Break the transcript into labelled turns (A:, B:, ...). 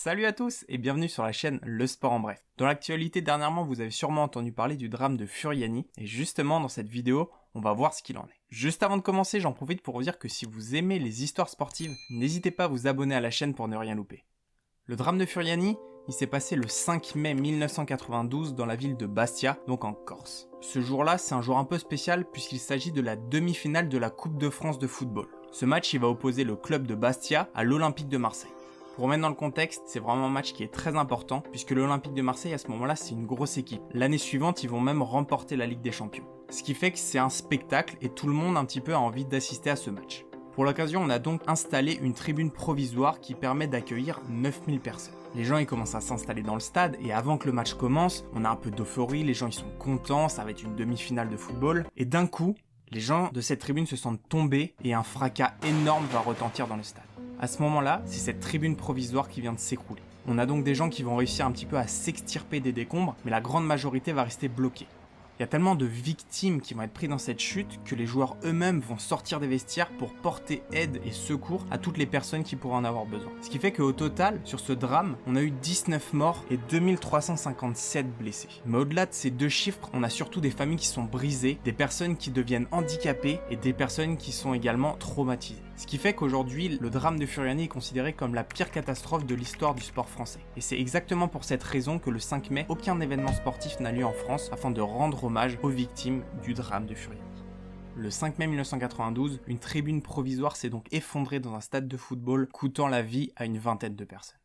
A: Salut à tous et bienvenue sur la chaîne Le Sport en Bref. Dans l'actualité dernièrement, vous avez sûrement entendu parler du drame de Furiani et justement dans cette vidéo, on va voir ce qu'il en est. Juste avant de commencer, j'en profite pour vous dire que si vous aimez les histoires sportives, n'hésitez pas à vous abonner à la chaîne pour ne rien louper. Le drame de Furiani, il s'est passé le 5 mai 1992 dans la ville de Bastia, donc en Corse. Ce jour-là, c'est un jour un peu spécial puisqu'il s'agit de la demi-finale de la Coupe de France de football. Ce match, il va opposer le club de Bastia à l'Olympique de Marseille. Pour remettre dans le contexte, c'est vraiment un match qui est très important puisque l'Olympique de Marseille à ce moment-là c'est une grosse équipe. L'année suivante ils vont même remporter la Ligue des Champions. Ce qui fait que c'est un spectacle et tout le monde un petit peu a envie d'assister à ce match. Pour l'occasion on a donc installé une tribune provisoire qui permet d'accueillir 9000 personnes. Les gens ils commencent à s'installer dans le stade et avant que le match commence, on a un peu d'euphorie, les gens ils sont contents, ça va être une demi-finale de football. Et d'un coup, les gens de cette tribune se sentent tombés et un fracas énorme va retentir dans le stade. À ce moment-là, c'est cette tribune provisoire qui vient de s'écrouler. On a donc des gens qui vont réussir un petit peu à s'extirper des décombres, mais la grande majorité va rester bloquée. Il y a tellement de victimes qui vont être prises dans cette chute que les joueurs eux-mêmes vont sortir des vestiaires pour porter aide et secours à toutes les personnes qui pourraient en avoir besoin. Ce qui fait qu'au total, sur ce drame, on a eu 19 morts et 2357 blessés. Mais au-delà de ces deux chiffres, on a surtout des familles qui sont brisées, des personnes qui deviennent handicapées et des personnes qui sont également traumatisées. Ce qui fait qu'aujourd'hui, le drame de Furiani est considéré comme la pire catastrophe de l'histoire du sport français. Et c'est exactement pour cette raison que le 5 mai, aucun événement sportif n'a lieu en France afin de rendre hommage aux victimes du drame de Furiani. Le 5 mai 1992, une tribune provisoire s'est donc effondrée dans un stade de football, coûtant la vie à une vingtaine de personnes.